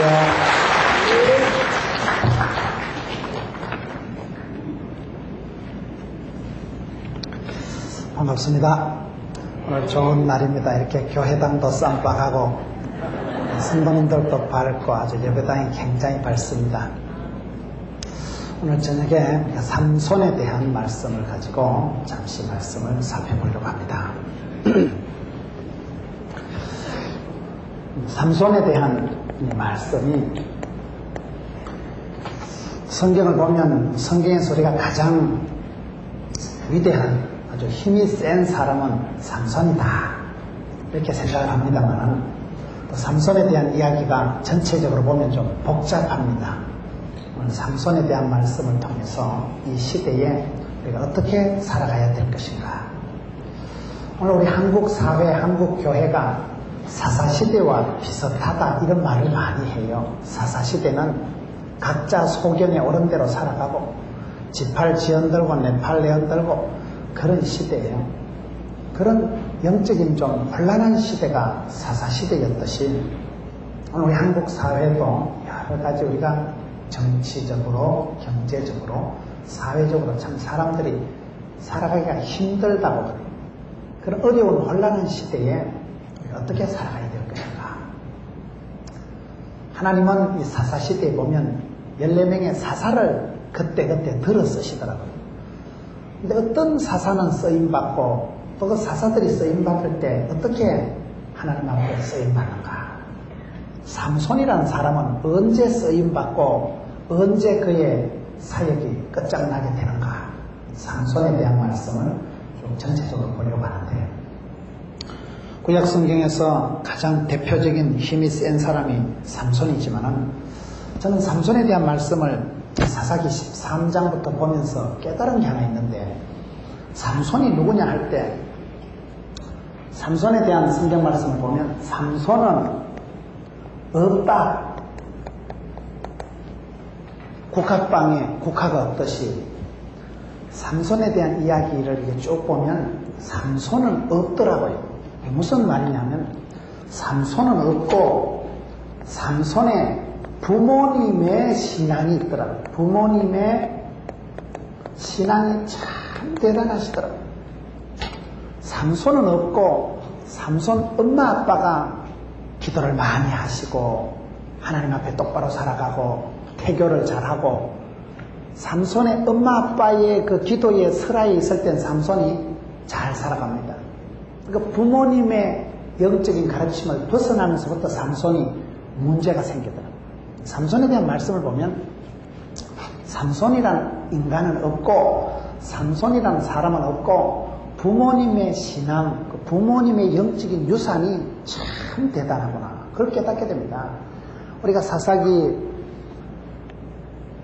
앉으세요. 반갑습니다. 오늘 좋은 날입니다. 이렇게 교회당도 쌈박하고 성도님들도 밝고 아주 예배당이 굉장히 밝습니다. 오늘 저녁에 삼손에 대한 말씀을 가지고 잠시 말씀을 살펴보려고 합니다. 삼손에 대한 이 말씀이 성경을 보면 성경에서 우리가 가장 위대한 아주 힘이 센 사람은 삼손이다 이렇게 생각을 합니다만 또 삼손에 대한 이야기가 전체적으로 보면 좀 복잡합니다. 오늘 삼손에 대한 말씀을 통해서 이 시대에 우리가 어떻게 살아가야 될 것인가. 오늘 우리 한국 사회, 한국 교회가 사사시대와 비슷하다 이런 말을 많이 해요. 사사시대는 각자 소견에 오른 대로 살아가고 지팔 지언들고 내팔 내언들고 그런 시대예요. 그런 영적인 좀 혼란한 시대가 사사시대였듯이 오늘 우리 한국 사회도 여러 가지 우리가 정치적으로 경제적으로 사회적으로 참 사람들이 살아가기가 힘들다고 그런 어려운 혼란한 시대에 어떻게 살아가야 될 것인가. 하나님은 이 사사시대에 보면 14명의 사사를 그때그때 들어 쓰시더라고요. 근데 어떤 사사는 쓰임받고 또 그 사사들이 쓰임받을 때 어떻게 하나님 앞에 쓰임받는가. 삼손이라는 사람은 언제 쓰임받고 언제 그의 사역이 끝장나게 되는가. 삼손에 대한 말씀을 좀 전체적으로 보려고 하는데 구약 성경에서 가장 대표적인 힘이 센 사람이 삼손이지만은 저는 삼손에 대한 말씀을 사사기 13장부터 보면서 깨달은 게 하나 있는데 삼손이 누구냐 할 때 삼손에 대한 성경 말씀을 보면 삼손은 없다. 국화방에 국화가 없듯이 삼손에 대한 이야기를 이렇게 쭉 보면 삼손은 없더라고요. 무슨 말이냐면 삼손은 없고 삼손의 부모님의 신앙이 있더라고요. 부모님의 신앙이 참 대단하시더라고요. 삼손은 없고 삼손 엄마 아빠가 기도를 많이 하시고 하나님 앞에 똑바로 살아가고 태교를 잘하고 삼손의 엄마 아빠의 그 기도의 설화에 있을 땐 삼손이 잘 살아갑니다. 그러니까 부모님의 영적인 가르침을 벗어나면서부터 삼손이 문제가 생기더라고요. 삼손에 대한 말씀을 보면 삼손이란 인간은 없고 삼손이란 사람은 없고 부모님의 신앙, 부모님의 영적인 유산이 참 대단하구나. 그걸 깨닫게 됩니다. 우리가 사사기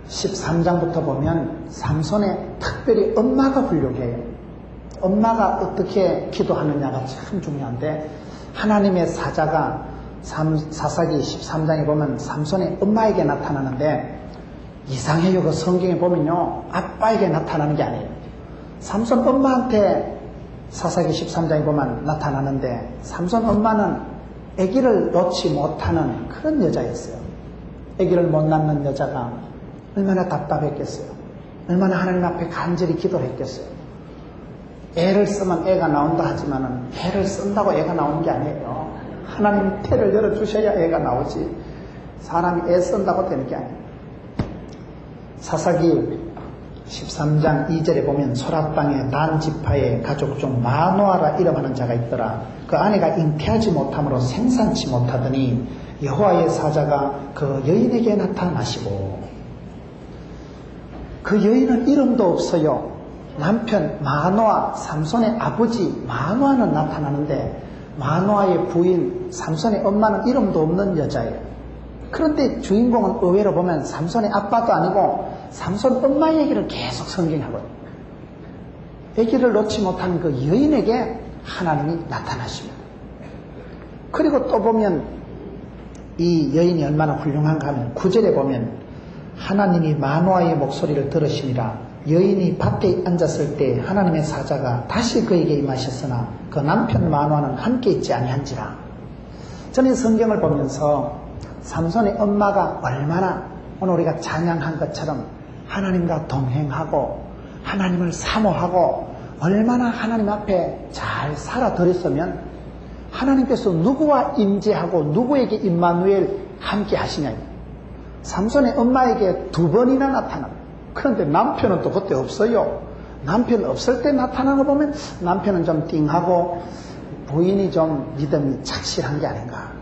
13장부터 보면 삼손의 특별히 엄마가 훌륭해요. 엄마가 어떻게 기도하느냐가 참 중요한데 하나님의 사자가 사사기 13장에 보면 삼손의 엄마에게 나타나는데 이상해요. 그 성경에 보면요 아빠에게 나타나는 게 아니에요. 삼손 엄마한테 사사기 13장에 보면 나타나는데 삼손 엄마는 아기를 놓지 못하는 그런 여자였어요. 아기를 못 낳는 여자가 얼마나 답답했겠어요. 얼마나 하나님 앞에 간절히 기도를 했겠어요. 애를 쓰면 애가 나온다 하지만은 애를 쓴다고 애가 나오는 게 아니에요. 하나님 태를 열어주셔야 애가 나오지. 사람이 애 쓴다고 되는 게 아니에요. 사사기 13장 2절에 보면 소라땅의 단 지파의 가족 중 마노아라 이름하는 자가 있더라. 그 아내가 잉태하지 못함으로 생산치 못하더니 여호와의 사자가 그 여인에게 나타나시고 그 여인은 이름도 없어요. 남편 마노아, 삼손의 아버지 마노아는 나타나는데 마노아의 부인 삼손의 엄마는 이름도 없는 여자예요. 그런데 주인공은 의외로 보면 삼손의 아빠도 아니고 삼손 엄마 얘기를 계속 성경에 하거든요. 아기를 놓지 못하는 그 여인에게 하나님이 나타나십니다. 그리고 또 보면 이 여인이 얼마나 훌륭한가 하면 9절에 보면 하나님이 마노아의 목소리를 들으시니라. 여인이 밭에 앉았을 때 하나님의 사자가 다시 그에게 임하셨으나 그 남편 마노아는 함께 있지 아니한지라. 저는 성경을 보면서 삼손의 엄마가 얼마나 오늘 우리가 찬양한 것처럼 하나님과 동행하고 하나님을 사모하고 얼마나 하나님 앞에 잘 살아들었으면 하나님께서 누구와 임재하고 누구에게 임마누엘 함께 하시냐. 삼손의 엄마에게 2번이나 나타납니다. 그런데 남편은 또 그때 없어요. 남편 없을 때 나타나는 거 보면 남편은 좀 띵하고 부인이 좀 믿음이 착실한 게 아닌가.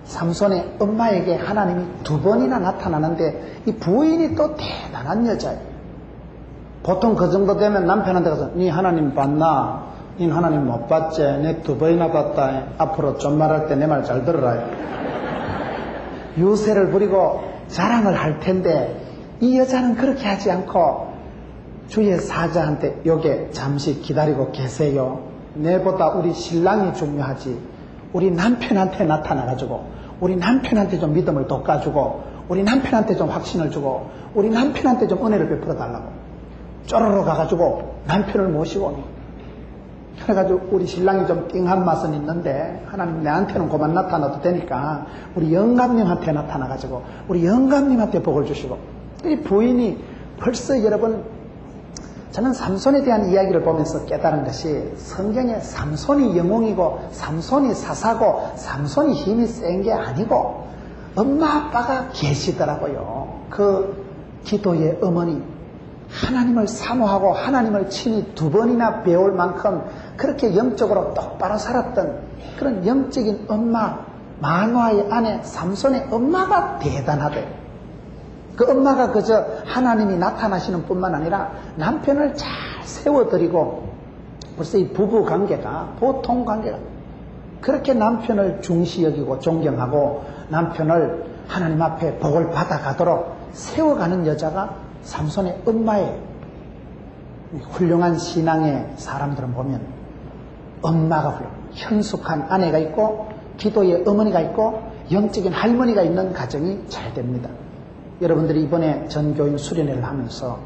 삼손의 엄마에게 하나님이 2번이나 나타나는데 이 부인이 또 대단한 여자예요. 보통 그 정도 되면 남편한테 가서 니 하나님 봤나? 니 하나님 못 봤지? 내 2번이나 봤다. 앞으로 좀 말할 때 내 말 잘 들어라. 유세를 부리고 자랑을 할 텐데 이 여자는 그렇게 하지 않고 주의 사자한테 여기 잠시 기다리고 계세요. 내보다 우리 신랑이 중요하지. 우리 남편한테 나타나가지고 우리 남편한테 좀 믿음을 돋궈주고 우리 남편한테 좀 확신을 주고 우리 남편한테 좀 은혜를 베풀어 달라고 쪼르르 가가지고 남편을 모시고 그래가지고 우리 신랑이 좀 띵한 맛은 있는데 하나님 내한테는 그만 나타나도 되니까 우리 영감님한테 나타나가지고 우리 영감님한테 복을 주시고 이 부인이 벌써 여러분 저는 삼손에 대한 이야기를 보면서 깨달은 것이 성경에 삼손이 영웅이고 삼손이 사사고 삼손이 힘이 센 게 아니고 엄마 아빠가 계시더라고요. 그 기도의 어머니 하나님을 사모하고 하나님을 친히 2번이나 배울 만큼 그렇게 영적으로 똑바로 살았던 그런 영적인 엄마 마노아의 아내 삼손의 엄마가 대단하대. 그 엄마가 그저 하나님이 나타나시는 뿐만 아니라 남편을 잘 세워드리고 벌써 이 부부 관계가 보통 관계가 그렇게 남편을 중시 여기고 존경하고 남편을 하나님 앞에 복을 받아가도록 세워가는 여자가 삼손의 엄마의 훌륭한 신앙의 사람들은 보면 엄마가 훌륭한 현숙한 아내가 있고 기도의 어머니가 있고 영적인 할머니가 있는 가정이 잘 됩니다. 여러분들이 이번에 전교인 수련회를 하면서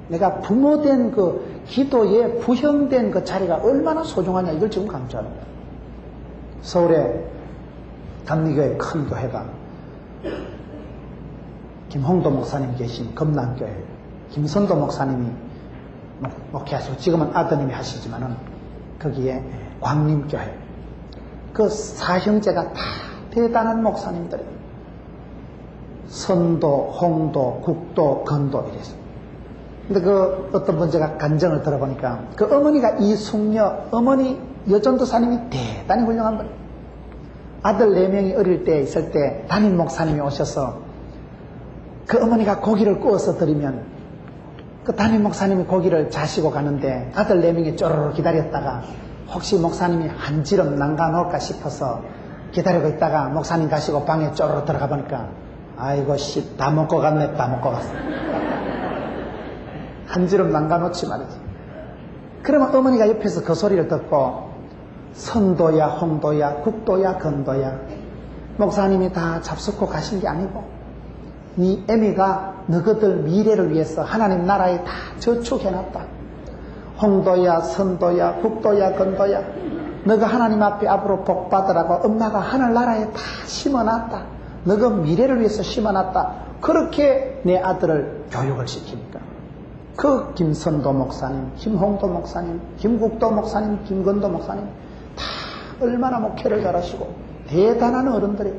내가 부모된 그 기도에 부형된 그 자리가 얼마나 소중하냐 이걸 지금 강조합니다. 서울에 감리교회 큰 교회가 김홍도 목사님 계신 금남교회 김선도 목사님이 목회하시고 지금은 아드님이 하시지만은 거기에 광림교회 그 사형제가 다 대단한 목사님들이에요. 선도, 홍도, 국도, 건도 이래서. 근데 그 어떤 분 제가 간증을 들어보니까 그 어머니가 이숙녀 어머니 여전도사님이 대단히 훌륭한 분. 아들 4명이 어릴 때 있을 때 담임 목사님이 오셔서 그 어머니가 고기를 구워서 드리면 그 담임 목사님이 고기를 자시고 가는데 아들 4명이 쪼르르 기다렸다가 혹시 목사님이 한 지름 남가놓을까 싶어서 기다리고 있다가 목사님 가시고 방에 쪼르르 들어가 보니까 아이고 씨 다 먹고 갔네. 다 먹고 갔어. 한 지름 남가놓지 말이지. 그러면 어머니가 옆에서 그 소리를 듣고 선도야 홍도야 국도야 건도야 목사님이 다 잡수고 가신 게 아니고 네 애미가 너희들 미래를 위해서 하나님 나라에 다 저축해놨다. 홍도야 선도야 국도야 건도야 너가 하나님 앞에 앞으로 복 받으라고 엄마가 하늘나라에 다 심어놨다. 너가 미래를 위해서 심어놨다. 그렇게 내 아들을 교육을 시키니까 그 김선도 목사님, 김홍도 목사님, 김국도 목사님, 김건도 목사님 다 얼마나 목회를 잘하시고 대단한 어른들이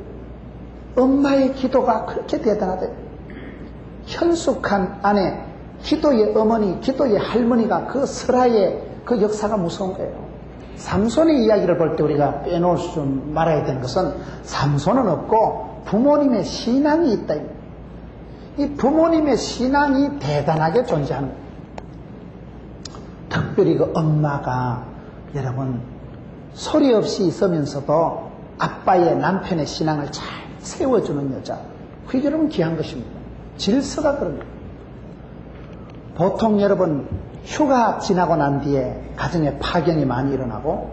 엄마의 기도가 그렇게 대단하대. 현숙한 아내, 기도의 어머니, 기도의 할머니가 그 설화의 그 역사가 무서운 거예요. 삼손의 이야기를 볼 때 우리가 빼놓을 수 말아야 되는 것은 삼손은 없고 부모님의 신앙이 있다. 이 부모님의 신앙이 대단하게 존재합니다. 특별히 그 엄마가 여러분 소리 없이 있으면서도 아빠의 남편의 신앙을 잘 세워주는 여자. 그게 여러분 귀한 것입니다. 질서가 그런 거예요. 보통 여러분 휴가 지나고 난 뒤에 가정에 파견이 많이 일어나고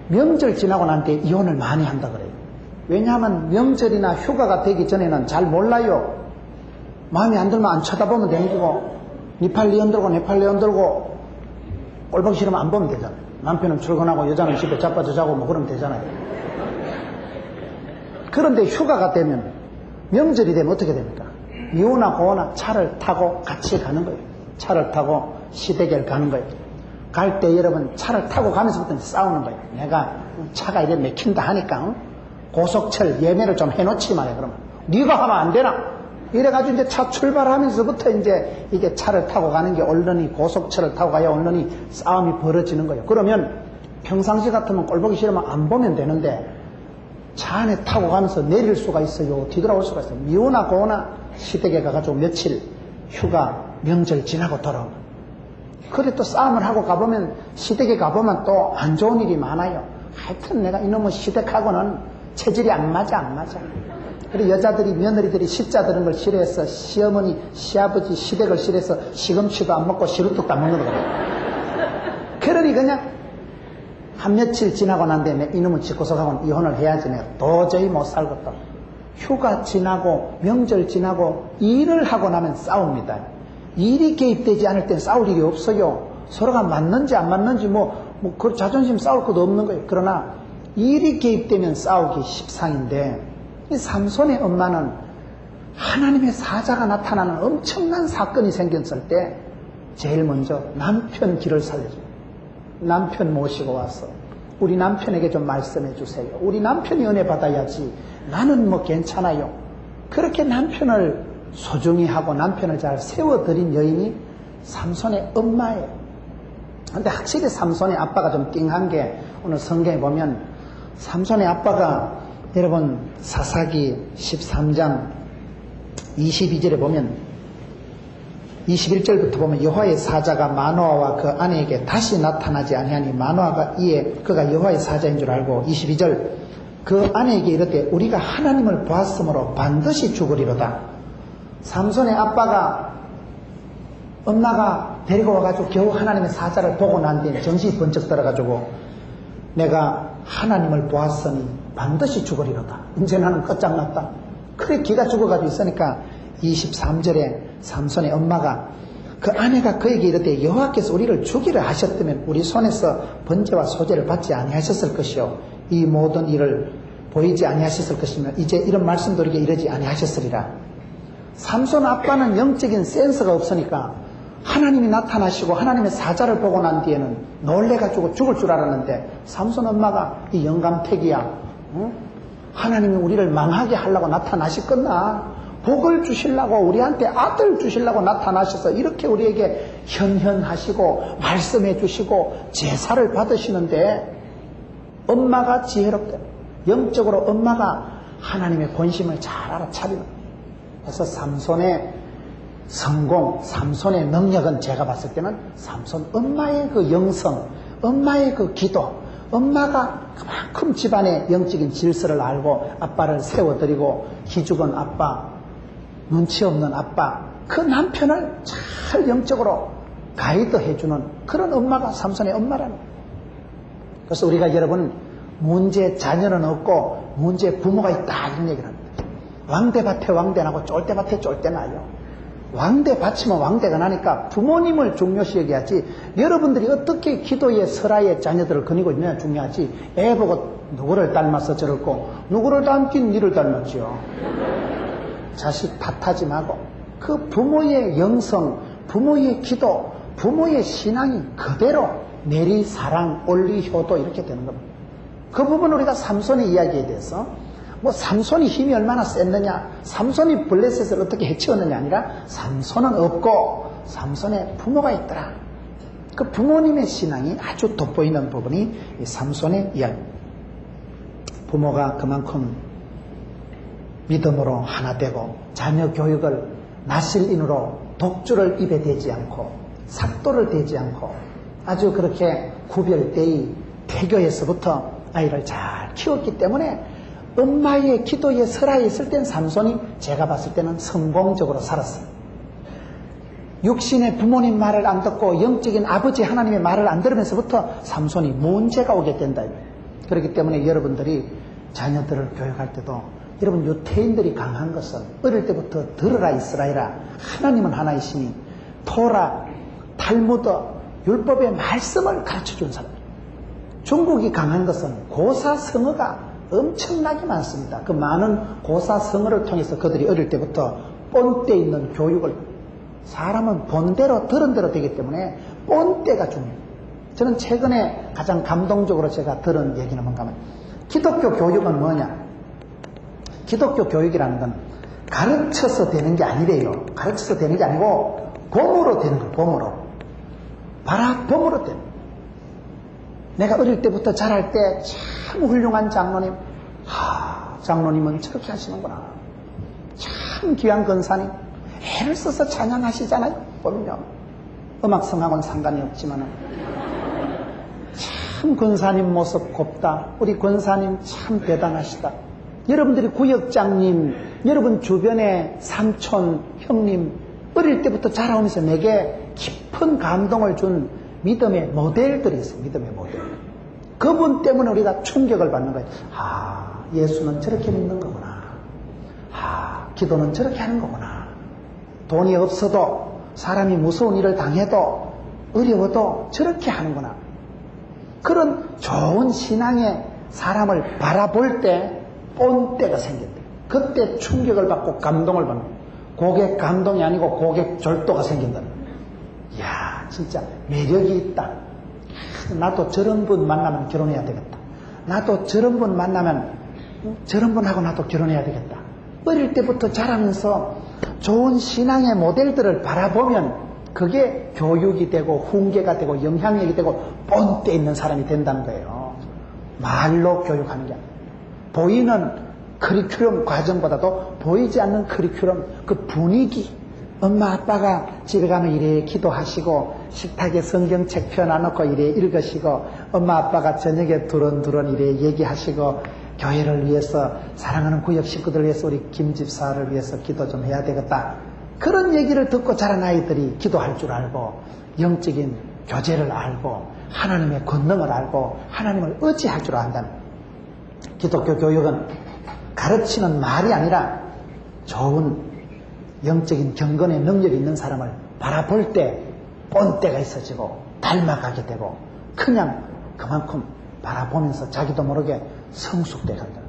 명절 지나고 난 뒤에 이혼을 많이 한다 그래요. 왜냐하면 명절이나 휴가가 되기 전에는 잘 몰라요. 마음에 안 들면 안 쳐다보면 되고 니 팔 니 흔들고 내 팔 내 흔들고 꼴보기 싫으면 안 보면 되잖아요. 남편은 출근하고 여자는 집에 자빠져 자고 뭐 그러면 되잖아요. 그런데 휴가가 되면 명절이 되면 어떻게 됩니까? 이오나 고오나 차를 타고 같이 가는 거예요. 차를 타고 시댁에 가는 거예요. 갈 때 여러분 차를 타고 가면서부터 싸우는 거예요. 내가 차가 이래 막힌다 하니까 고속철 예매를 좀 해놓지 말이야. 그러면 네가 하면 안 되나? 이래가지고 이제 차 출발하면서부터 이제 이게 차를 타고 가는 게 언론이 고속철을 타고 가야 언론이 싸움이 벌어지는 거예요. 그러면 평상시 같으면 꼴보기 싫으면 안 보면 되는데 차 안에 타고 가면서 내릴 수가 있어요. 뒤돌아올 수가 있어요. 미오나 고오나 시댁에 가가지고 며칠 휴가 명절 지나고 돌아오면 그래 또 싸움을 하고 가보면 시댁에 가보면 또 안 좋은 일이 많아요. 하여튼 내가 이놈의 시댁하고는 체질이 안 맞아. 그리고 여자들이 며느리들이 시자 들은 걸 싫어해서 시어머니 시아버지 시댁을 싫어해서 시금치도 안 먹고 시루떡도 안 먹는 거예요. 그러니 그냥 한 며칠 지나고 난 다음에 이놈의 집구석하고는 이혼을 해야지 내가 도저히 못 살겠다. 휴가 지나고 명절 지나고 일을 하고 나면 싸웁니다. 일이 개입되지 않을 땐 싸울 일이 없어요. 서로가 맞는지 안 맞는지 그 자존심 싸울 것도 없는 거예요. 그러나 일이 개입되면 싸우기 십상인데 이 삼손의 엄마는 하나님의 사자가 나타나는 엄청난 사건이 생겼을 때 제일 먼저 남편 길을 살려줘요. 남편 모시고 와서 우리 남편에게 좀 말씀해 주세요. 우리 남편이 은혜 받아야지. 나는 뭐 괜찮아요. 그렇게 남편을 소중히 하고 남편을 잘 세워드린 여인이 삼손의 엄마예요. 근데 확실히 삼손의 아빠가 좀 띵한 게 오늘 성경에 보면 삼손의 아빠가 여러분 사사기 13장 22절에 보면 21절부터 보면 여호와의 사자가 마노아와 그 아내에게 다시 나타나지 아니하니 마노아가 이에 그가 여호와의 사자인 줄 알고 22절 그 아내에게 이르되 우리가 하나님을 보았으므로 반드시 죽으리로다. 삼손의 아빠가 엄마가 데리고 와가지고 겨우 하나님의 사자를 보고 난 뒤에 정신이 번쩍 들어가지고 내가 하나님을 보았으니 반드시 죽으리로다. 이제 나는 끝장났다. 그래 기가 죽어가지고 있으니까 23절에 삼손의 엄마가 그 아내가 그에게 이르되 여호와께서 우리를 죽이려 하셨다면 우리 손에서 번제와 소제를 받지 아니하셨을 것이요 이 모든 일을 보이지 아니하셨을 것이며 이제 이런 말씀도 우리에게 이르지 아니하셨으리라. 삼손 아빠는 영적인 센스가 없으니까 하나님이 나타나시고 하나님의 사자를 보고 난 뒤에는 놀래가지고 죽을 줄 알았는데 삼손 엄마가 이 영감택이야. 응? 하나님이 우리를 망하게 하려고 나타나시겠나? 복을 주시려고 우리한테 아들 주시려고 나타나셔서 이렇게 우리에게 현현하시고 말씀해 주시고 제사를 받으시는데 엄마가 지혜롭다. 영적으로 엄마가 하나님의 본심을 잘 알아차리는 거예요. 그래서 삼손의 성공, 삼손의 능력은 제가 봤을 때는 삼손 엄마의 그 영성, 엄마의 그 기도, 엄마가 그만큼 집안의 영적인 질서를 알고 아빠를 세워드리고 기죽은 아빠, 눈치 없는 아빠, 그 남편을 잘 영적으로 가이드해주는 그런 엄마가 삼손의 엄마라는 거예요. 그래서 우리가 여러분 문제 자녀는 없고 문제 부모가 있다 이런 얘기를 합니다. 왕대밭에 왕대 나고 쫄대밭에 쫄대 나요. 왕대밭이면 왕대가 나니까 부모님을 중요시 여겨야지 여러분들이 어떻게 기도의 설화의 자녀들을 거니고 있느냐 중요하지 애 보고 누구를 닮아서 저렇고 누구를 닮긴 니를 닮았죠. 자식 탓하지 말고 그 부모의 영성, 부모의 기도, 부모의 신앙이 그대로 내리 사랑, 올리 효도 이렇게 되는 겁니다. 그 부분 우리가 삼손의 이야기에 대해서 뭐 삼손이 힘이 얼마나 셌느냐, 삼손이 블레셋을 어떻게 해치웠느냐 아니라 삼손은 없고 삼손의 부모가 있더라. 그 부모님의 신앙이 아주 돋보이는 부분이 이 삼손의 이야기입니다. 부모가 그만큼 믿음으로 하나 되고 자녀 교육을 나실인으로 독주를 입에 대지 않고 삭도를 대지 않고 아주 그렇게 구별되이 태교에서부터 아이를 잘 키웠기 때문에 엄마의 기도에 설화에 있을 땐 삼손이 제가 봤을 때는 성공적으로 살았어요. 육신의 부모님 말을 안 듣고 영적인 아버지 하나님의 말을 안 들으면서부터 삼손이 문제가 오게 된다. 그렇기 때문에 여러분들이 자녀들을 교육할 때도 여러분 유태인들이 강한 것은 어릴 때부터 들으라 이스라엘아 하나님은 하나이시니 토라, 탈무드, 율법의 말씀을 가르쳐준 사람. 중국이 강한 것은 고사성어가 엄청나게 많습니다. 그 많은 고사성어를 통해서 그들이 어릴 때부터 본때 있는 교육을, 사람은 본대로 들은 대로 되기 때문에 본때가 중요해요. 저는 최근에 가장 감동적으로 제가 들은 얘기는 뭔가 하면, 기독교 교육은 뭐냐? 기독교 교육이라는 건 가르쳐서 되는 게 아니래요. 가르쳐서 되는 게 아니고 봄으로 되는 거예요. 봄으로. 봄으로 되는 거예요. 내가 어릴 때부터 자랄 때 참 훌륭한 장로님, 장로님은 저렇게 하시는구나. 참 귀한 권사님, 애를 써서 찬양하시잖아요. 보면요. 음악성하고는 상관이 없지만 참 권사님 모습 곱다. 우리 권사님 참 대단하시다. 여러분들이 구역장님, 여러분 주변의 삼촌, 형님, 어릴 때부터 자라오면서 내게 깊은 감동을 준 믿음의 모델들이 있어요. 믿음의 모델. 그분 때문에 우리가 충격을 받는 거예요. 예수는 저렇게 믿는 거구나. 기도는 저렇게 하는 거구나. 돈이 없어도, 사람이 무서운 일을 당해도, 어려워도 저렇게 하는구나. 그런 좋은 신앙의 사람을 바라볼 때 본때가 생긴대요. 그때 충격을 받고 감동을 받는 거예요. 고객 감동이 아니고 고객 절도가 생긴다는 거예요. 이야, 진짜 매력이 있다. 나도 저런 분 만나면 결혼해야 되겠다. 나도 저런 분 만나면 저런 분하고 나도 결혼해야 되겠다. 어릴 때부터 자라면서 좋은 신앙의 모델들을 바라보면 그게 교육이 되고 훈계가 되고 영향력이 되고 본때 있는 사람이 된다는 거예요. 말로 교육하는 게 아니에요. 보이는 커리큘럼 과정보다도 보이지 않는 커리큘럼, 그 분위기, 엄마 아빠가 집에 가면 이래 기도하시고 식탁에 성경책 펴놔놓고 이래 읽으시고 엄마 아빠가 저녁에 두런두런 이래 얘기하시고 교회를 위해서, 사랑하는 구역 식구들을 위해서, 우리 김 집사를 위해서 기도 좀 해야 되겠다. 그런 얘기를 듣고 자란 아이들이 기도할 줄 알고 영적인 교제를 알고 하나님의 권능을 알고 하나님을 의지할 줄 안다는 거예요. 기독교 교육은 가르치는 말이 아니라 좋은 영적인 경건의 능력이 있는 사람을 바라볼 때 본때가 있어지고 닮아가게 되고 그냥 그만큼 바라보면서 자기도 모르게 성숙돼 간다.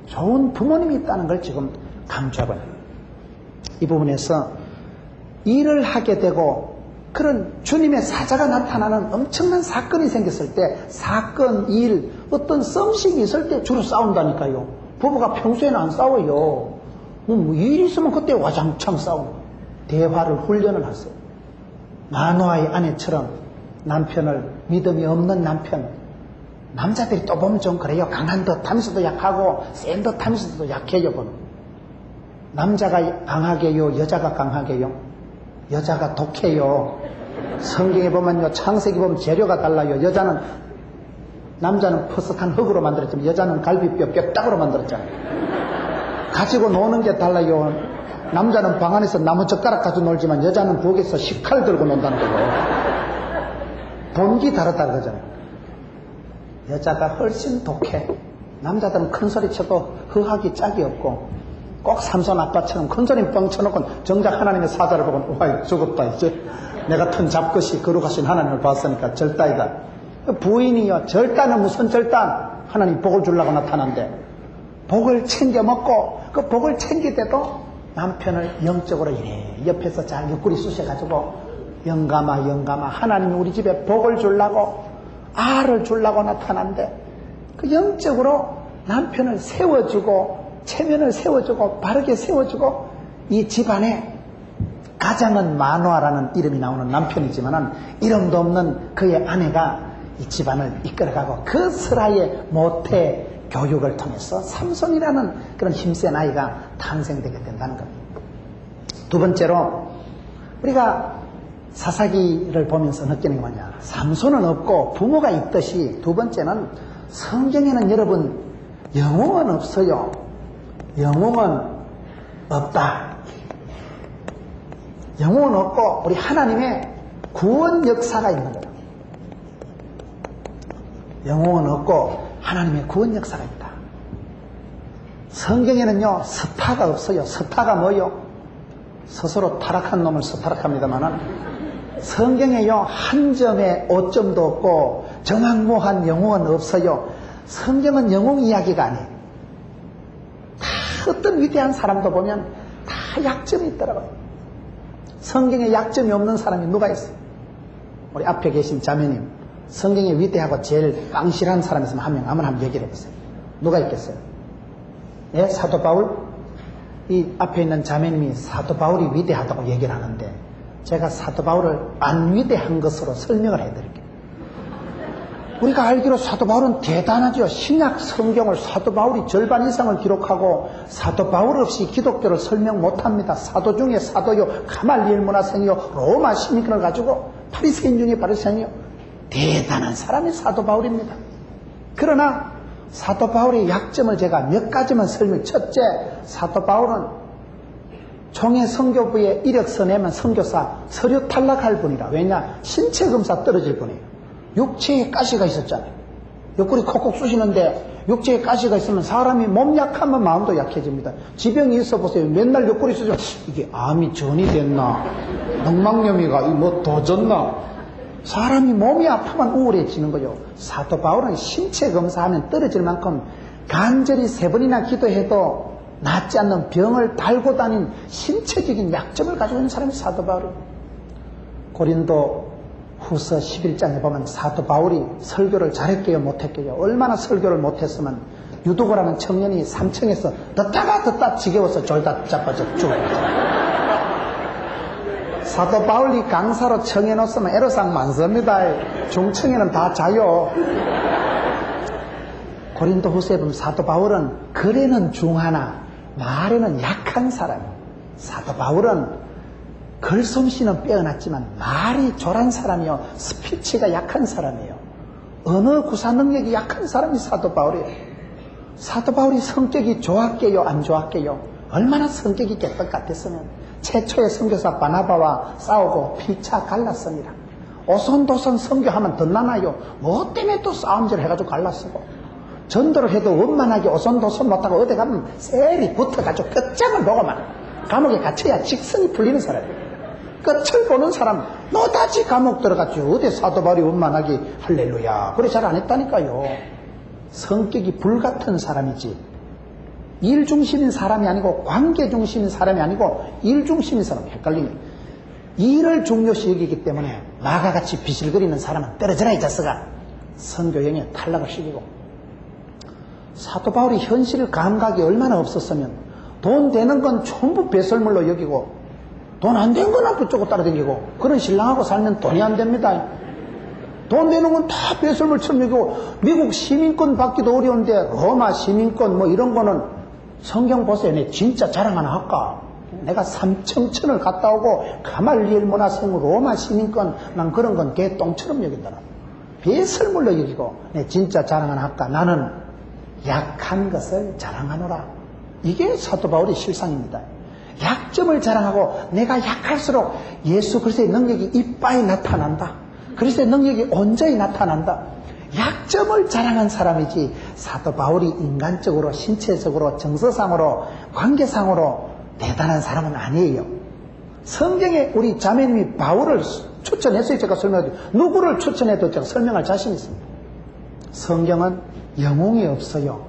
좋은 부모님이 있다는 걸 지금 강조하고 있는 거예요. 이 부분에서 일을 하게 되고 그런 주님의 사자가 나타나는 엄청난 사건이 생겼을 때, 사건, 일, 어떤 썸씽이 있을 때 주로 싸운다니까요. 부부가 평소에는 안 싸워요. 일 있으면 그때 와장창 싸우는 거예요. 대화를 훈련을 하세요. 마노아의 아내처럼 남편을, 믿음이 없는 남편, 남자들이 또 보면 좀 그래요. 강한 듯 하면서도 약하고 센 듯 하면서도 약해요. 보면. 남자가 강하게요, 여자가 강하게요? 여자가 독해요. 성경에 보면요, 창세기 보면 재료가 달라요. 남자는 퍼석한 흙으로 만들었지만 여자는 갈비뼈 뼈다구로 만들었잖아요. 가지고 노는 게 달라요. 남자는 방 안에서 나무젓가락 가지고 놀지만 여자는 부엌에서 식칼 들고 논다는 거죠. 본기 다르다는 거잖아요. 여자가 훨씬 독해. 남자들은 큰 소리 쳐도 허하기 짝이 없고, 꼭 삼손 아빠처럼 큰 소리 뻥 쳐놓고 정작 하나님의 사자를 보고 와 죽었다 이제 내가 턴 잡것이 거룩하신 하나님을 봤으니까 절단이다. 부인이요, 절단은 무슨 절단? 하나님 복을 주려고 나타난대. 복을 챙겨 먹고 그 복을 챙길 때도 남편을 영적으로 이래 옆에서 잘 옆구리 쑤셔가지고 영감아 하나님이 우리 집에 복을 주려고, 알을 주려고 나타난대. 그 영적으로 남편을 세워주고 체면을 세워주고 바르게 세워주고, 이 집안에 가장은 마노아라는 이름이 나오는 남편이지만은 이름도 없는 그의 아내가 이 집안을 이끌어가고, 그 스라의 모태 교육을 통해서 삼손이라는 그런 힘센 아이가 탄생되게 된다는 겁니다. 두 번째로 우리가 사사기를 보면서 느끼는 게 뭐냐, 삼손은 없고 부모가 있듯이, 두 번째는 성경에는 여러분 영웅은 없어요. 영웅은 없다. 영웅은 없고 우리 하나님의 구원 역사가 있는 거예요. 영웅은 없고 하나님의 구원 역사가 있다. 성경에는요 스타가 없어요. 스타가 뭐요? 스스로 타락한 놈을 스타락합니다만은, 성경에요 한 점의 오점도 없고 정황무한 영웅은 없어요. 성경은 영웅 이야기가 아니에요. 다 어떤 위대한 사람도 보면 다 약점이 있더라고요. 성경에 약점이 없는 사람이 누가 있어요? 우리 앞에 계신 자매님, 성경에 위대하고 제일 깡실한 사람 있으면 한번 얘기를 해보세요. 누가 있겠어요? 예? 사도 바울? 이 앞에 있는 자매님이 사도 바울이 위대하다고 얘기를 하는데, 제가 사도 바울을 안 위대한 것으로 설명을 해드릴게요. 우리가 알기로 사도 바울은 대단하죠. 신약 성경을 사도 바울이 절반 이상을 기록하고, 사도 바울 없이 기독교를 설명 못합니다. 사도 중에 사도요, 가말리엘 문화생이요, 로마 시민권을 가지고 바리새인 중에 바리새인이요, 대단한 사람이 사도 바울입니다. 그러나 사도 바울의 약점을 제가 몇 가지만 첫째, 사도 바울은 총회 선교부에 이력서 내면 선교사 서류 탈락할 분이라. 왜냐? 신체 검사 떨어질 분이에요. 육체에 가시가 있었잖아요. 옆구리 콕콕 쑤시는데 육체에 가시가 있으면 사람이 몸 약하면 마음도 약해집니다. 지병이 있어 보세요. 맨날 옆구리 쑤시면 이게 암이 전이 됐나, 늑막염이가 뭐 더 졌나, 사람이 몸이 아프면 우울해지는 거죠. 사도 바울은 신체 검사하면 떨어질 만큼 간절히 3번이나 기도해도 낫지 않는 병을 달고 다닌 신체적인 약점을 가지고 있는 사람이 사도 바울이에요. 고린도 후서 11장에 보면 사도 바울이 설교를 잘했게요, 못했게요? 얼마나 설교를 못했으면 유두고라는 청년이 3층에서 듣다 지겨워서 졸다 자빠져 죽었죠. 사도 바울이 강사로 청해놓으면 애로사항 많습니다. 중청에는 다 자요. 고린도 후서에 보면 사도 바울은 글에는 중하나 말에는 약한 사람이에요. 사도 바울은 글솜씨는 빼어났지만 말이 조란 사람이요, 스피치가 약한 사람이에요. 언어 구사 능력이 약한 사람이 사도 바울이에요. 사도 바울이 성격이 좋았게요, 안 좋았게요? 얼마나 성격이 깨끗 같았으면 최초의 선교사 바나바와 싸우고 피차 갈랐습니다. 오손도손 선교하면 덧나나요? 뭐 때문에 또 싸움질 해가지고 갈랐어고, 전도를 해도 원만하게 오손도손 못하고 어디 가면 셀이 붙어가지고 끝장을 보고만 감옥에 갇혀야 직성이 풀리는 사람이에요. 끝을 보는 사람 너다지 감옥 들어갔죠. 어디 사도 바울이 원만하게 할렐루야 그래 잘 안 했다니까요. 성격이 불같은 사람이지, 일 중심인 사람이 아니고 관계 중심인 사람이 아니고 일 중심인 사람, 헷갈리네. 일을 중요시 여기기 때문에 마가같이 비실거리는 사람은 떨어져라 이 자식아, 선교행에 탈락을 시키고. 사도 바울이 현실 감각이 얼마나 없었으면 돈 되는 건 전부 배설물로 여기고 돈 안 된 건 앞으로 따라다니고, 그런 신랑하고 살면 돈이 안 됩니다. 돈 되는 건 다 배설물처럼 여기고, 미국 시민권 받기도 어려운데 로마 시민권 뭐 이런 거는, 성경 보세요. 내 진짜 자랑 하나 할까? 내가 삼청천을 갔다 오고 가말리엘 문화생 로마 시민권, 난 그런 건 개똥처럼 여긴다. 배설물로 여기고, 내 진짜 자랑 하나 할까? 나는 약한 것을 자랑하노라. 이게 사도 바울의 실상입니다. 약점을 자랑하고 내가 약할수록 예수 그리스도의 능력이 이빠이 나타난다. 그리스도의 능력이 온전히 나타난다. 약점을 자랑한 사람이지, 사도 바울이 인간적으로, 신체적으로, 정서상으로, 관계상으로 대단한 사람은 아니에요. 성경에 우리 자매님이 바울을 추천했어요. 제가 설명해도, 누구를 추천해도 제가 설명할 자신이 있습니다. 성경은 영웅이 없어요.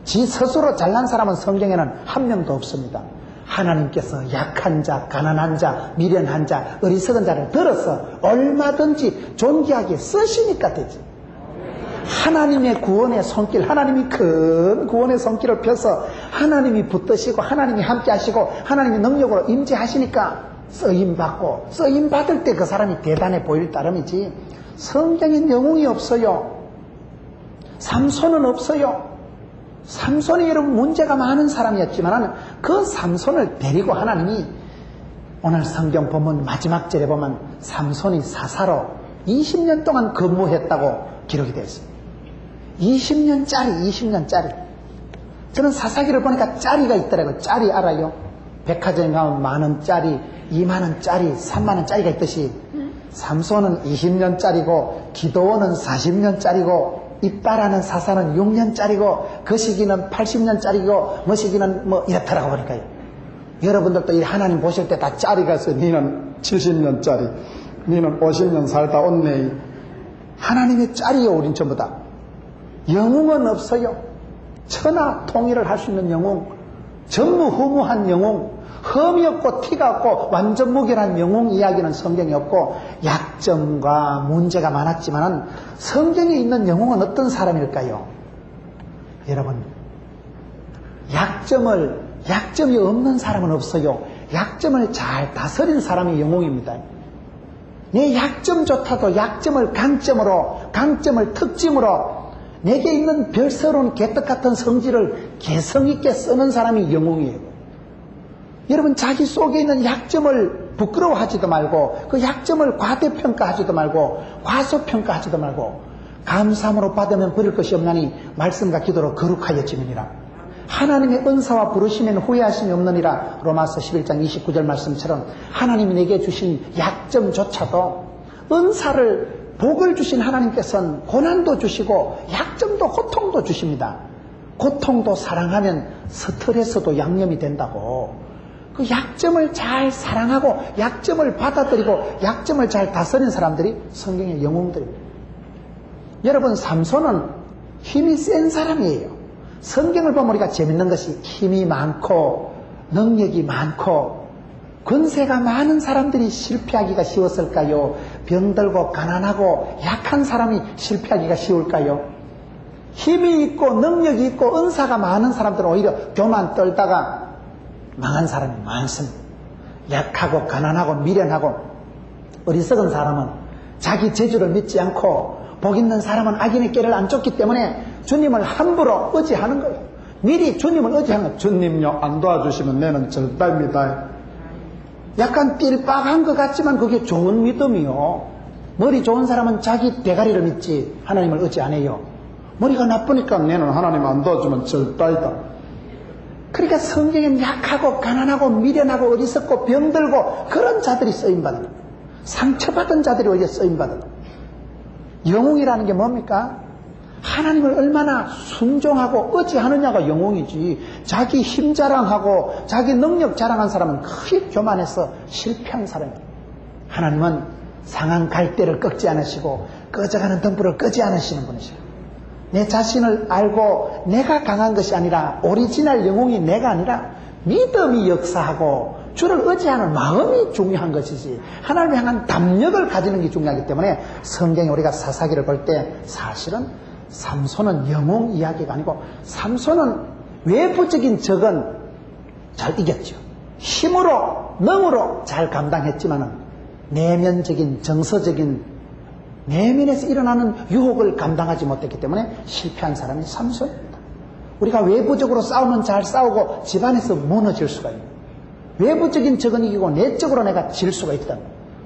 지 스스로 잘난 사람은 성경에는 한 명도 없습니다. 하나님께서 약한 자, 가난한 자, 미련한 자, 어리석은 자를 들어서 얼마든지 존귀하게 쓰시니까 되지. 하나님의 구원의 손길, 하나님이 큰 구원의 손길을 펴서 하나님이 붙드시고 하나님이 함께 하시고 하나님의 능력으로 임재하시니까 쓰임받고, 쓰임받을 때 그 사람이 대단해 보일 따름이지, 성경엔 영웅이 없어요. 삼손은 없어요. 삼손이 여러분 문제가 많은 사람이었지만 그 삼손을 데리고 하나님이, 오늘 성경 본문 마지막 절에 보면 삼손이 사사로 20년 동안 근무했다고 기록이 되어 있습니다. 20년짜리. 저는 사사기를 보니까 짜리가 있더라고요. 짜리 알아요? 백화점에 가면 10,000원짜리, 20,000원짜리, 30,000원짜리가 있듯이 삼손은 20년짜리고 기도원은 40년짜리고 이빠라는 사사는 6년짜리고 거시기는 80년짜리고 머시기는 뭐 이렇더라고 보니까요. 여러분들도 이 하나님 보실 때 다 짜리가 있어요. 니는 70년짜리, 니는 50년 살다 온네. 하나님의 짤이요, 우린 전부 다. 영웅은 없어요. 천하 통일을 할 수 있는 영웅, 전무후무한 영웅, 흠이 없고 티가 없고 완전 무결한 영웅 이야기는 성경에 없고, 약점과 문제가 많았지만 성경에 있는 영웅은 어떤 사람일까요? 여러분, 약점이 없는 사람은 없어요. 약점을 잘 다스린 사람이 영웅입니다. 내 약점조차도 약점을 강점으로, 강점을 특징으로, 내게 있는 별스러운 개떡 같은 성질을 개성있게 쓰는 사람이 영웅이에요. 여러분, 자기 속에 있는 약점을 부끄러워하지도 말고, 그 약점을 과대평가하지도 말고, 과소평가하지도 말고, 감사함으로 받으면 버릴 것이 없나니 말씀과 기도로 거룩하여 지느니라. 하나님의 은사와 부르심에는 후회하심이 없느니라. 로마서 11장 29절 말씀처럼 하나님이 내게 주신 약점조차도, 은사를, 복을 주신 하나님께서는 고난도 주시고 약점도, 고통도 주십니다. 고통도 사랑하면 스트레스도 양념이 된다고. 그 약점을 잘 사랑하고 약점을 받아들이고 약점을 잘 다스린 사람들이 성경의 영웅들입니다. 여러분, 삼손은 힘이 센 사람이에요. 성경을 보면 우리가 재밌는 것이, 힘이 많고 능력이 많고 권세가 많은 사람들이 실패하기가 쉬웠을까요? 병들고 가난하고 약한 사람이 실패하기가 쉬울까요? 힘이 있고 능력이 있고 은사가 많은 사람들은 오히려 교만 떨다가 망한 사람이 많습니다. 약하고 가난하고 미련하고 어리석은 사람은 자기 재주를 믿지 않고, 복 있는 사람은 악인의 꾀를 안 쫓기 때문에 주님을 함부로 의지하는 거예요. 미리 주님을 의지하는 거예요. 주님요, 안 도와주시면 내는 절단입니다. 약간 삘빡한 것 같지만 그게 좋은 믿음이요. 머리 좋은 사람은 자기 대가리를 믿지 하나님을 의지 안 해요. 머리가 나쁘니까 내는 하나님 안 도와주면 절단이다. 그러니까 성경엔 약하고 가난하고 미련하고 어리석고 병들고 그런 자들이 쓰임받는 거예요. 상처받은 자들이 오히려 쓰임받는 거예요. 영웅이라는 게 뭡니까? 하나님을 얼마나 순종하고 의지하느냐가 영웅이지, 자기 힘 자랑하고 자기 능력 자랑한 사람은 크게 교만해서 실패한 사람이에요. 하나님은 상한 갈대를 꺾지 않으시고 꺼져가는 등불을 끄지 않으시는 분이시죠. 내 자신을 알고 내가 강한 것이 아니라, 오리지널 영웅이 내가 아니라 믿음이 역사하고 주를 의지하는 마음이 중요한 것이지, 하나님을 향한 담력을 가지는 게 중요하기 때문에 성경에 우리가 사사기를 볼 때 사실은 삼손은 영웅 이야기가 아니고, 삼손은 외부적인 적은 잘 이겼죠. 힘으로, 능으로 잘 감당했지만은 내면적인, 정서적인, 내면에서 일어나는 유혹을 감당하지 못했기 때문에 실패한 사람이 삼손입니다. 우리가 외부적으로 싸우면 잘 싸우고 집안에서 무너질 수가 있는, 외부적인 적은 이기고 내적으로 내가 질 수가 있다.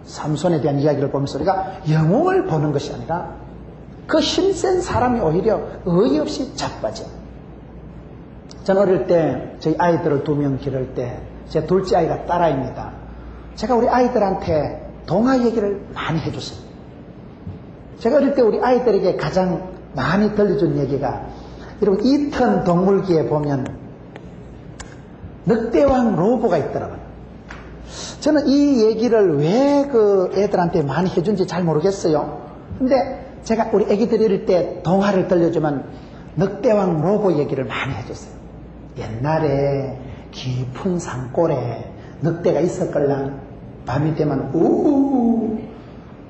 삼손에 대한 이야기를 보면서 우리가 영웅을 보는 것이 아니라 그 힘센 사람이 오히려 어이없이 자빠져. 저는 어릴 때 저희 아이들을 2명 기를 때, 제 둘째 아이가 딸아이입니다. 제가 우리 아이들한테 동화 얘기를 많이 해줬어요. 제가 어릴 때 우리 아이들에게 가장 많이 들려준 얘기가, 여러분, 이턴 동물기에 보면 늑대왕 로보가 있더라고요. 저는 이 얘기를 왜 그 애들한테 많이 해준지 잘 모르겠어요. 근데 제가 우리 애기들이 어릴 때 동화를 들려주면 늑대왕 로보 얘기를 많이 해줬어요. 옛날에 깊은 산골에 늑대가 있었걸랑. 밤이 되면 우우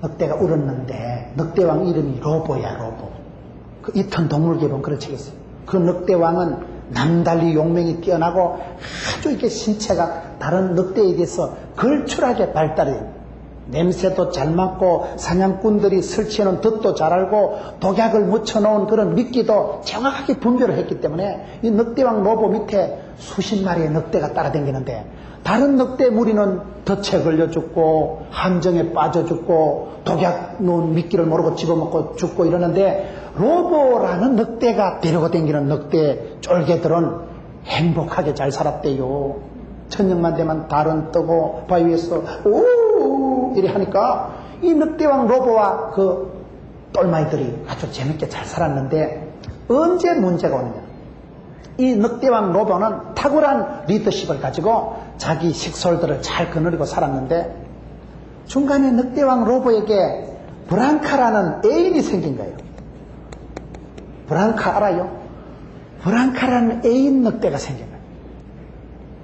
늑대가 울었는데 늑대왕 이름이 로보야, 로보. 그 이턴 동물기에 보면 그런 책이 있어요. 그 늑대왕은 남달리 용맹이 뛰어나고 아주 이렇게 신체가 다른 늑대에 비해서 걸출하게 발달해요. 냄새도 잘 맡고 사냥꾼들이 설치해놓은 덫도 잘 알고 독약을 묻혀놓은 그런 미끼도 정확하게 분별을 했기 때문에 이 늑대왕 로보 밑에 수십 마리의 늑대가 따라다니는데, 다른 늑대 무리는 덫에 걸려 죽고 함정에 빠져 죽고 독약 놓은 미끼를 모르고 집어먹고 죽고 이러는데, 로보라는 늑대가 데리고 다니는 늑대 쫄개들은 행복하게 잘 살았대요. 저녁만 되면 달은 뜨고 바위 위에서 오 이래 하니까 이 늑대왕 로보와 그 똘마이들이 아주 재밌게 잘 살았는데, 언제 문제가 오느냐, 이 늑대왕 로보는 탁월한 리더십을 가지고 자기 식솔들을 잘 거느리고 살았는데, 중간에 늑대왕 로보에게 브랑카라는 애인이 생긴 거예요. 브랑카 알아요? 브랑카라는 애인 늑대가 생긴 거예요.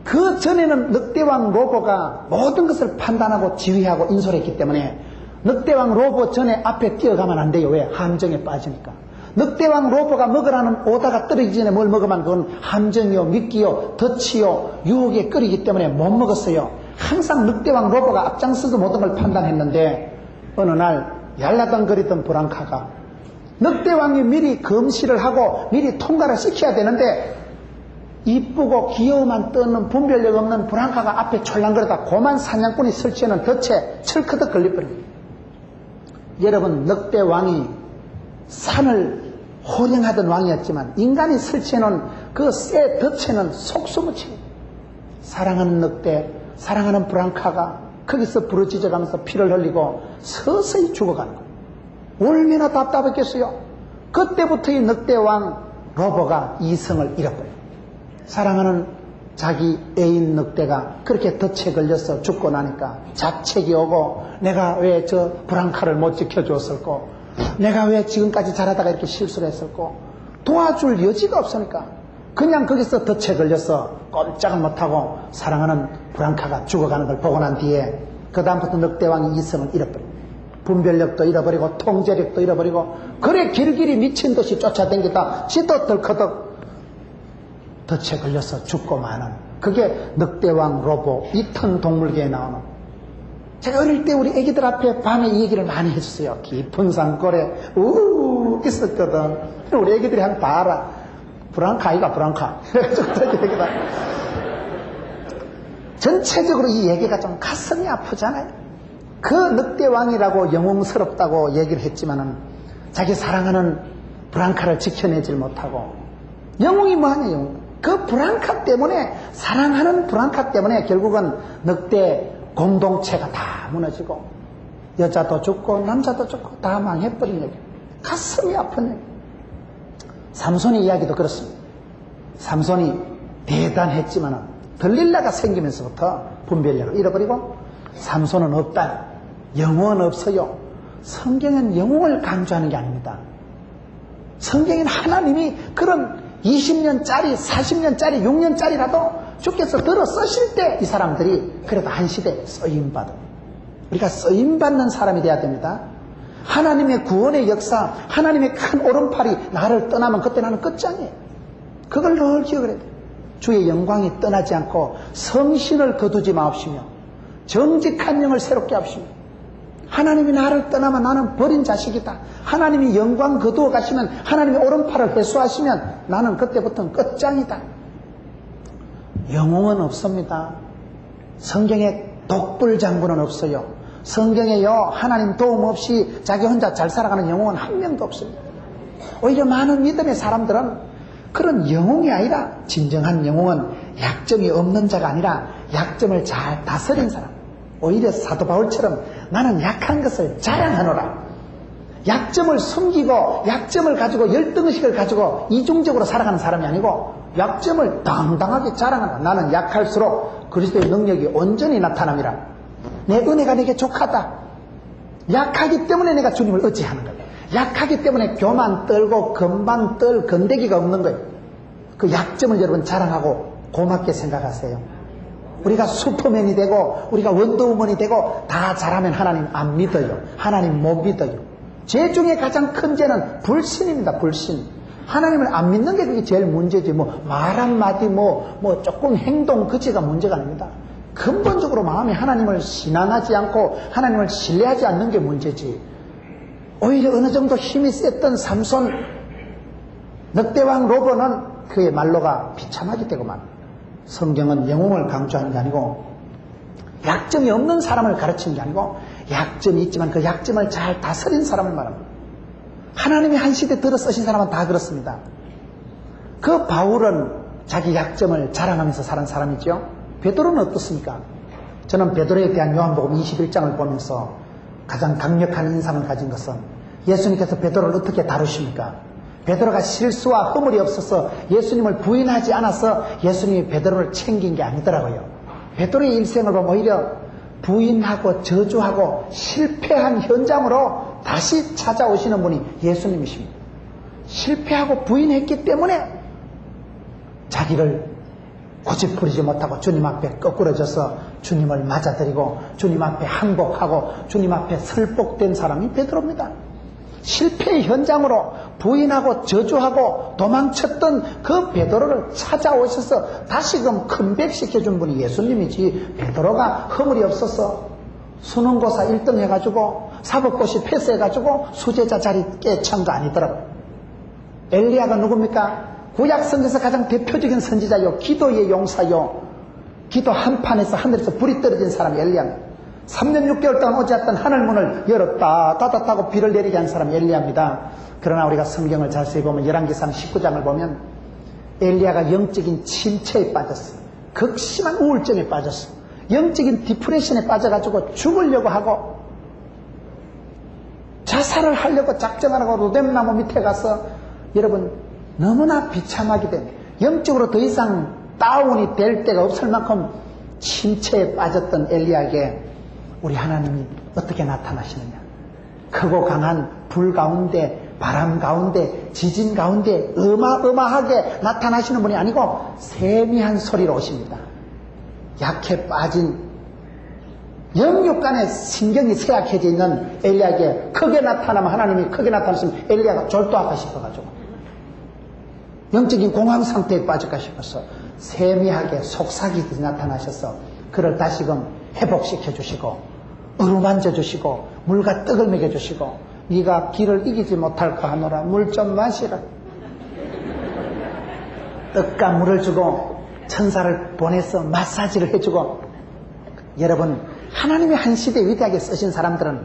그 전에는 늑대왕 로보가 모든 것을 판단하고 지휘하고 인솔했기 때문에 늑대왕 로보 전에 앞에 뛰어가면 안 돼요. 왜? 함정에 빠지니까. 늑대왕 로보가 먹으라는 오다가 떨어지기 전에 뭘 먹으면 그건 함정이요, 미끼요, 덫이요, 유혹에 끌이기 때문에 못 먹었어요. 항상 늑대왕 로보가 앞장서서 모든 걸 판단했는데 어느 날 얄라당거리던 브랑카가 늑대왕이 미리 검시를 하고 미리 통과를 시켜야 되는데 이쁘고 귀여움만 떠는 분별력 없는 브랑카가 앞에 촐랑거리다 고만 사냥꾼이 설치해놓은 덫에 철커덕 걸려버립니다. 여러분, 늑대왕이 산을 호령하던 왕이었지만 인간이 설치해놓은 그 쇠 덫에는 속수무치 사랑하는 늑대, 사랑하는 브랑카가 거기서 부러지져가면서 피를 흘리고 서서히 죽어가는 거예요. 얼마나 답답했겠어요. 그때부터 이 늑대왕 로보가 이성을 잃어버려요. 사랑하는 자기 애인 늑대가 그렇게 덫에 걸려서 죽고 나니까 자책이 오고 내가 왜 저 브랑카를 못 지켜줬을꼬, 내가 왜 지금까지 잘하다가 이렇게 실수를 했을꼬, 도와줄 여지가 없으니까 그냥 거기서 덫에 걸려서 꼼짝을 못하고 사랑하는 브랑카가 죽어가는 걸 보고 난 뒤에 그 다음부터 늑대왕이 이성을 잃어버립니다. 분별력도 잃어버리고 통제력도 잃어버리고 그래 길길이 미친 듯이 쫓아다니다 지도 덜커덕 덫에 걸려서 죽고 마는, 그게 늑대왕 로보 이턴 동물계에 나오는. 제가 어릴 때 우리 애기들 앞에 밤에 이 얘기를 많이 해줬어요. 깊은 산골에 있었거든. 우리 애기들이 한 다 알아. 브랑카 아이가 브랑카. 전체적으로 이 얘기가 좀 가슴이 아프잖아요. 그 늑대왕이라고 영웅스럽다고 얘기를 했지만은 자기 사랑하는 브랑카를 지켜내질 못하고, 영웅이 뭐하냐, 영웅. 그 브랑카 때문에, 사랑하는 브랑카 때문에 결국은 늑대 공동체가 다 무너지고 여자도 죽고 남자도 죽고 다 망해버린 얘기. 가슴이 아픈 얘기. 삼손의 이야기도 그렇습니다. 삼손이 대단했지만은 들릴라가 생기면서부터 분별력을 잃어버리고 삼손은 없다. 영웅은 없어요. 성경은 영웅을 강조하는 게 아닙니다. 성경은 하나님이 그런 20년짜리, 40년짜리, 6년짜리라도 주께서 들어 쓰실 때 이 사람들이 그래도 한 시대에 쓰임받은, 우리가 쓰임받는 사람이 돼야 됩니다. 하나님의 구원의 역사, 하나님의 큰 오른팔이 나를 떠나면 그때 나는 끝장이에요. 그걸 늘 기억을 해야 돼요. 주의 영광이 떠나지 않고 성신을 거두지 마옵시며 정직한 영을 새롭게 하옵시며, 하나님이 나를 떠나면 나는 버린 자식이다. 하나님이 영광 거두어 가시면, 하나님이 오른팔을 회수하시면 나는 그때부터는 끝장이다. 영웅은 없습니다. 성경에 독불장군은 없어요. 성경에요, 하나님 도움 없이 자기 혼자 잘 살아가는 영웅은 한 명도 없습니다. 오히려 많은 믿음의 사람들은 그런 영웅이 아니라, 진정한 영웅은 약점이 없는 자가 아니라 약점을 잘 다스린 사람. 오히려 사도 바울처럼 나는 약한 것을 자랑하노라. 약점을 숨기고 약점을 가지고 열등의식을 가지고 이중적으로 살아가는 사람이 아니고 약점을 당당하게 자랑하노라. 나는 약할수록 그리스도의 능력이 온전히 나타남이라. 내 은혜가 내게 족하다. 약하기 때문에 내가 주님을 의지하는 거예요. 약하기 때문에 교만 떨고 건방 떨 건데기가 없는 거예요. 그 약점을 여러분 자랑하고 고맙게 생각하세요. 우리가 슈퍼맨이 되고 우리가 원더우먼이 되고 다 잘하면 하나님 안 믿어요. 하나님 못 믿어요. 죄 중에 가장 큰 죄는 불신입니다. 불신. 하나님을 안 믿는 게 그게 제일 문제지. 말 한마디 조금 행동 그 죄가 문제가 아닙니다. 근본적으로 마음에 하나님을 신앙하지 않고 하나님을 신뢰하지 않는 게 문제지. 오히려 어느 정도 힘이 셌던 삼손, 늑대왕 로보는 그의 말로가 비참하게 되고만, 성경은 영웅을 강조하는 게 아니고 약점이 없는 사람을 가르치는 게 아니고 약점이 있지만 그 약점을 잘 다스린 사람을 말합니다. 하나님이 한 시대 들어 쓰신 사람은 다 그렇습니다. 그 바울은 자기 약점을 자랑하면서 사는 사람이죠. 베드로는 어떻습니까? 저는 베드로에 대한 요한복음 21장을 보면서 가장 강력한 인상을 가진 것은, 예수님께서 베드로를 어떻게 다루십니까? 베드로가 실수와 허물이 없어서 예수님을 부인하지 않아서 예수님이 베드로를 챙긴 게 아니더라고요. 베드로의 일생을 보면 오히려 부인하고 저주하고 실패한 현장으로 다시 찾아오시는 분이 예수님이십니다. 실패하고 부인했기 때문에 자기를 고집부리지 못하고 주님 앞에 거꾸러져서 주님을 맞아들이고 주님 앞에 항복하고 주님 앞에 설복된 사람이 베드로입니다. 실패의 현장으로 부인하고 저주하고 도망쳤던 그 베드로를 찾아오셔서 다시금 컴백시켜준 분이 예수님이지, 베드로가 허물이 없어서 수능고사 1등 해가지고 사법고시 패스해가지고 수제자 자리 깨찬 거 아니더라고요. 엘리야가 누굽니까? 구약성경에서 가장 대표적인 선지자요, 기도의 용사요, 기도 한판에서 하늘에서 불이 떨어진 사람이 엘리야입니다. 3년 6개월 동안 오지 않던 하늘문을 열었다 닫았다고 비를 내리게 한 사람이 엘리야입니다. 그러나 우리가 성경을 자세히 보면 열왕기상 19장을 보면 엘리야가 영적인 침체에 빠졌어. 극심한 우울증에 빠졌어. 영적인 디프레션에 빠져가지고 죽으려고 하고 자살을 하려고 작정하라고 로뎀나무 밑에 가서 여러분 너무나 비참하게 된, 영적으로 더 이상 다운이 될 데가 없을 만큼 침체에 빠졌던 엘리야에게 우리 하나님이 어떻게 나타나시느냐? 크고 강한 불 가운데, 바람 가운데, 지진 가운데 어마어마하게 나타나시는 분이 아니고 세미한 소리로 오십니다. 약해 빠진 영육간에 신경이 쇠약해져 있는 엘리야에게 크게 나타나면, 하나님이 크게 나타나시면 엘리야가 졸도할까 싶어가지고, 영적인 공황 상태에 빠질까 싶어서 세미하게 속삭이듯이 나타나셔서 그를 다시금 회복시켜 주시고 어루만져 주시고 물과 떡을 먹여 주시고, 네가 길을 이기지 못할까 하노라 물 좀 마시라. 떡과 물을 주고 천사를 보내서 마사지를 해주고. 여러분, 하나님이 한 시대에 위대하게 쓰신 사람들은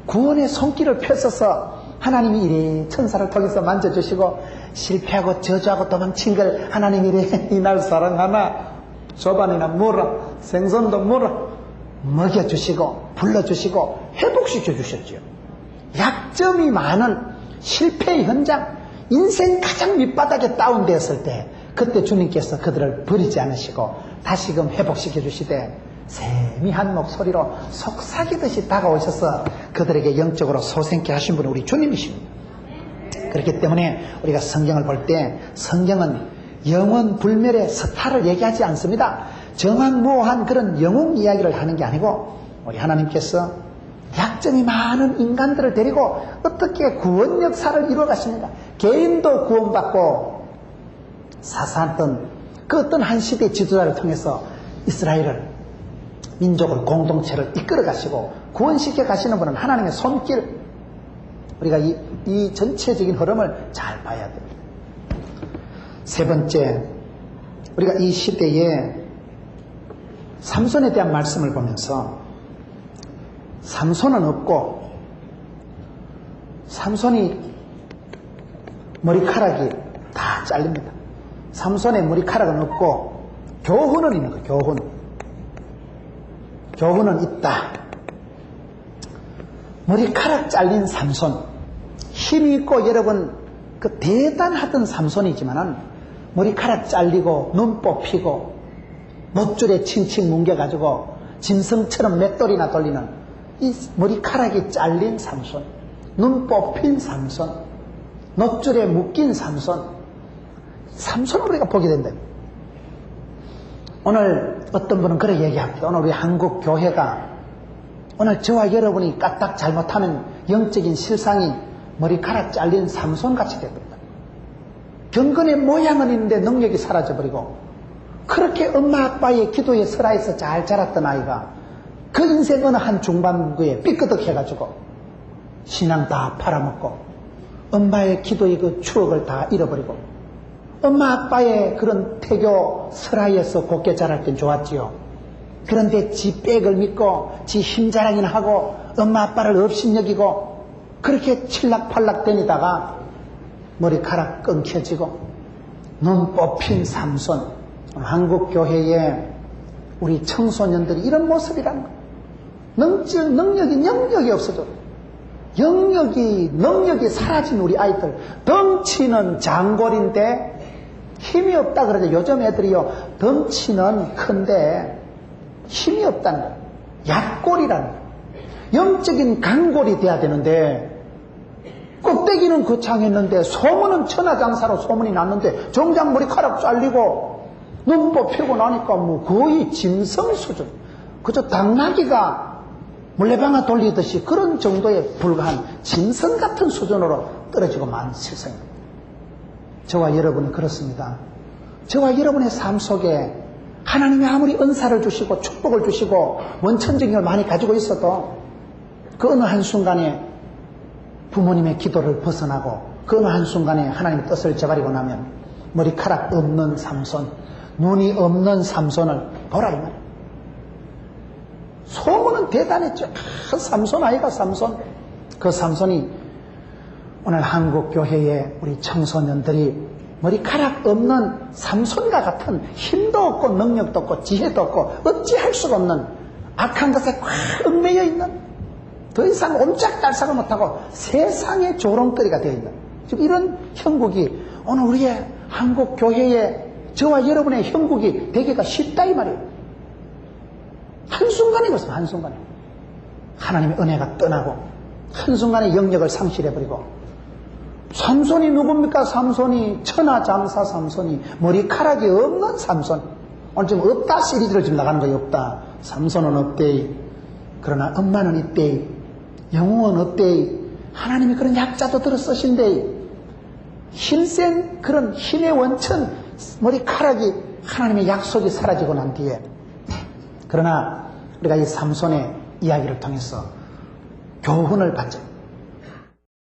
구원의 손길을 펴서서 하나님이 이래 천사를 통해서 만져주시고, 실패하고 저주하고 도망친 걸 하나님이 이래 이날 사랑하나 조반이나 물어, 생선도 물어 먹여주시고 불러주시고 회복시켜 주셨죠. 약점이 많은 실패의 현장, 인생 가장 밑바닥에 다운되었을 때 그때 주님께서 그들을 버리지 않으시고 다시금 회복시켜 주시되 세미한 목소리로 속삭이듯이 다가오셔서 그들에게 영적으로 소생케 하신 분은 우리 주님이십니다. 그렇기 때문에 우리가 성경을 볼 때 성경은 영원 불멸의 스타를 얘기하지 않습니다. 정황무오한 그런 영웅 이야기를 하는 게 아니고 우리 하나님께서 약점이 많은 인간들을 데리고 어떻게 구원 역사를 이루어 가십니까? 개인도 구원받고 사사했던 그 어떤 한 시대의 지도자를 통해서 이스라엘을, 민족을, 공동체를 이끌어 가시고 구원시켜 가시는 분은 하나님의 손길. 우리가 이 전체적인 흐름을 잘 봐야 됩니다. 세 번째, 우리가 이 시대에 삼손에 대한 말씀을 보면서 삼손은 없고, 삼손이 머리카락이 다 잘립니다. 삼손의 머리카락은 없고 교훈은 있는 거예요. 교훈. 교훈은 있다. 머리카락 잘린 삼손, 힘이 있고 여러분 그 대단하던 삼손이지만은 머리카락 잘리고 눈 뽑히고 목줄에 칭칭 뭉개가지고 짐승처럼 맷돌이나 돌리는 이 머리카락이 잘린 삼손, 눈 뽑힌 삼손, 녹줄에 묶인 삼손, 삼손을 우리가 보게 된다. 오늘 어떤 분은 그렇게 얘기합니다. 오늘 우리 한국 교회가, 오늘 저와 여러분이 까딱 잘못하면 영적인 실상이 머리카락 잘린 삼손같이 됩니다. 경건의 모양은 있는데 능력이 사라져버리고, 그렇게 엄마 아빠의 기도에 설화해서 잘 자랐던 아이가 그 인생 어느 한 중반부에 삐끄덕해가지고 신앙 다 팔아먹고 엄마의 기도의 그 추억을 다 잃어버리고, 엄마 아빠의 그런 태교 설화에서 곱게 자랄 땐 좋았지요. 그런데 지 빽을 믿고 지 힘자랑이나 하고 엄마 아빠를 업신여기고 그렇게 칠락팔락 다니다가 머리카락 끊겨지고 눈 뽑힌 삼손. 한국 교회에 우리 청소년들이 이런 모습이라는 거예요. 능력이 없어져. 능력이 사라진 우리 아이들. 덩치는 장골인데 힘이 없다 그러죠. 요즘 애들이요, 덩치는 큰데 힘이 없다는 거예요. 약골이라는 거예요. 영적인 강골이 돼야 되는데 꼭대기는 거창했는데 소문은 천하장사로 소문이 났는데 정작 머리카락 잘리고 눈 뽑히고 나니까 뭐 거의 짐승 수준, 그저 당나귀가 물레방아 돌리듯이 그런 정도에 불과한 짐승 같은 수준으로 떨어지고 만 세상입니다. 저와 여러분이 그렇습니다. 저와 여러분의 삶 속에 하나님이 아무리 은사를 주시고 축복을 주시고 원천적인 걸 많이 가지고 있어도 그 어느 한순간에 부모님의 기도를 벗어나고 그 어느 한순간에 하나님의 뜻을 저버리고 나면 머리카락 없는 삼손, 눈이 없는 삼손을 보라 이 말이에요. 소문은 대단했죠. 삼손 아이가 삼손. 그 삼손이 오늘 한국 교회에 우리 청소년들이 머리카락 없는 삼손과 같은 힘도 없고 능력도 없고 지혜도 없고 어찌할 수가 없는 악한 것에 꽉 얽매여 있는, 더 이상 옴짝달싹을 못하고 세상의 조롱거리가 되어 있는 지금 이런 형국이 오늘 우리의 한국 교회에 저와 여러분의 형국이 되기가 쉽다 이 말이에요. 한순간에 그렇습니다. 한순간에 하나님의 은혜가 떠나고 한순간에 영역을 상실해버리고. 삼손이 누굽니까? 삼손이 천하장사 삼손이, 머리카락이 없는 삼손. 오늘 지금 없다 시리즈를 지금 나가는 거예요. 없다. 삼손은 없대. 그러나 엄마는 있대. 영웅은 없대. 하나님이 그런 약자도 들어 쓰신대. 힘센 그런 힘의 원천, 머리카락이 하나님의 약속이 사라지고 난 뒤에, 그러나 우리가 이 삼손의 이야기를 통해서 교훈을 받죠.